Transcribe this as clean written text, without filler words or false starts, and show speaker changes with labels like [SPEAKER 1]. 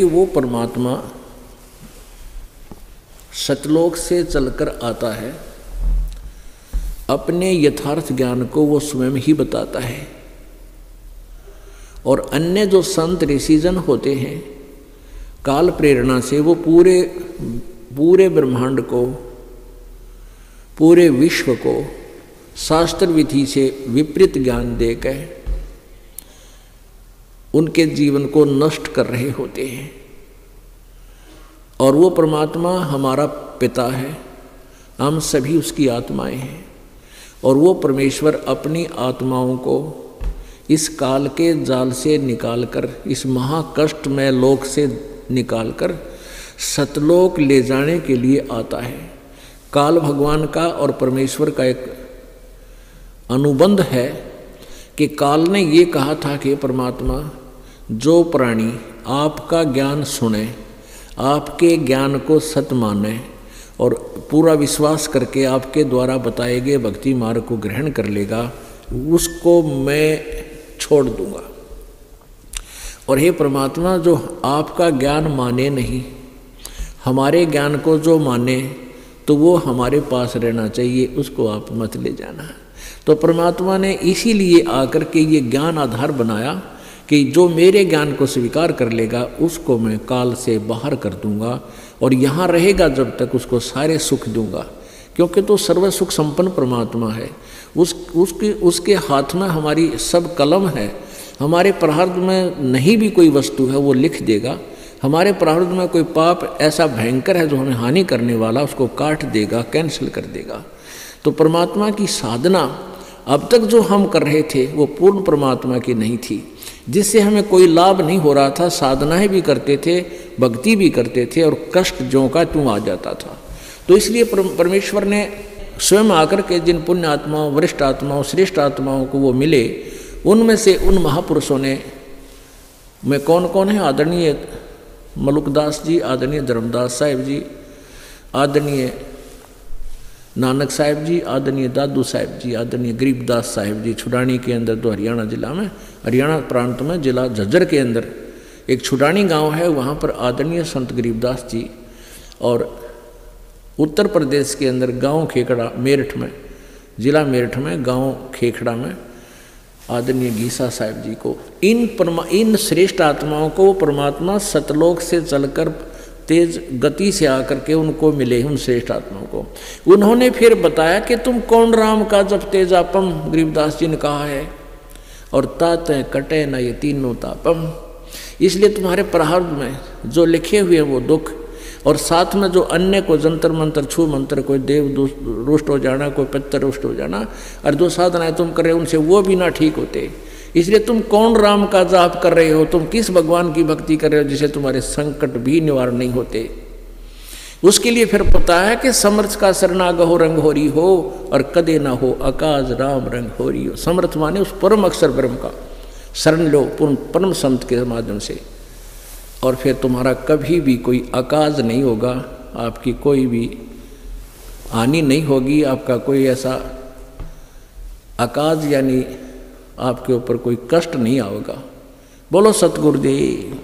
[SPEAKER 1] कि वो परमात्मा सतलोक से चलकर आता है, अपने यथार्थ ज्ञान को वो स्वयं ही बताता है। और अन्य जो संत ऋषिजन होते हैं, काल प्रेरणा से वो पूरे ब्रह्मांड को, पूरे विश्व को शास्त्र विधि से विपरीत ज्ञान देकर उनके जीवन को नष्ट कर रहे होते हैं। और वो परमात्मा हमारा पिता है, हम सभी उसकी आत्माएं हैं। और वो परमेश्वर अपनी आत्माओं को इस काल के जाल से निकालकर, इस महाकष्ट में लोक से निकालकर सतलोक ले जाने के लिए आता है। काल भगवान का और परमेश्वर का एक अनुबंध है कि काल ने ये कहा था कि परमात्मा, जो प्राणी आपका ज्ञान सुने, आपके ज्ञान को सत्य माने और पूरा विश्वास करके आपके द्वारा बताए गए भक्ति मार्ग को ग्रहण कर लेगा, उसको मैं छोड़ दूंगा। और हे परमात्मा, जो आपका ज्ञान माने नहीं, हमारे ज्ञान को जो माने तो वो हमारे पास रहना चाहिए, उसको आप मत ले जाना। तो परमात्मा ने इसीलिए आकर के ये ज्ञान आधार बनाया कि जो मेरे ज्ञान को स्वीकार कर लेगा उसको मैं काल से बाहर कर दूंगा, और यहाँ रहेगा जब तक उसको सारे सुख दूंगा। क्योंकि तो सर्व सुख संपन्न परमात्मा है, उसके हाथ में हमारी सब कलम है। हमारे प्रारब्ध में नहीं भी कोई वस्तु है वो लिख देगा, हमारे प्रारब्ध में कोई पाप ऐसा भयंकर है जो हमें हानि करने वाला, उसको काट देगा, कैंसिल कर देगा। तो परमात्मा की साधना अब तक जो हम कर रहे थे वो पूर्ण परमात्मा की नहीं थी, जिससे हमें कोई लाभ नहीं हो रहा था। साधनाएं भी करते थे, भक्ति भी करते थे, और कष्ट ज्यों का त्यों आ जाता था। तो इसलिए परमेश्वर ने स्वयं आकर के जिन पुण्य आत्माओं, वरिष्ठ आत्माओं, श्रेष्ठ आत्माओं को वो मिले, उनमें से उन महापुरुषों ने में कौन कौन है? आदरणीय मलुकदास जी, आदरणीय धर्मदास साहिब जी, आदरणीय नानक साहिब जी, आदरणीय दादू साहिब जी, आदरणीय गरीबदास साहिब जी। छुडानी के अंदर तो हरियाणा जिला में, हरियाणा प्रांत में जिला झज्जर के अंदर एक छुडानी गांव है, वहाँ पर आदरणीय संत गरीबदास जी। और उत्तर प्रदेश के अंदर गांव खेखड़ा, मेरठ में, जिला मेरठ में गांव खेखड़ा में आदरणीय गीसा साहिब जी को, इन श्रेष्ठ आत्माओं को परमात्मा सतलोक से चलकर तेज गति से आकर के उनको मिले, उन श्रेष्ठ आत्माओं को। उन्होंने फिर बताया कि तुम कौन राम का जब तेजापम, गरीबदास जी ने कहा है, और ताते कटे न ये तीनों तापम। इसलिए तुम्हारे प्रारब्ध में जो लिखे हुए हैं वो दुख, और साथ में जो अन्य को जंतर मंत्र, छू मंत्र, कोई देव रुष्ट हो जाना, कोई पितर रुष्ट हो जाना, और जो साधनाएं तुम कर रहे हो उनसे वो भी ना ठीक होते। इसलिए तुम कौन राम का जाप कर रहे हो, तुम किस भगवान की भक्ति कर रहे हो जिसे तुम्हारे संकट भी निवारण नहीं होते। उसके लिए फिर पता है कि समर्थ का शरणागहो रंग होरी हो, और कदे ना हो अकाज राम रंग होरी हो। समर्थ माने उस परम अक्षर ब्रह्म का शरण लो परम संत के माध्यम से, और फिर तुम्हारा कभी भी कोई अकाज नहीं होगा, आपकी कोई भी हानि नहीं होगी, आपका कोई ऐसा अकाज यानी आपके ऊपर कोई कष्ट नहीं आएगा। बोलो सतगुरुदेव।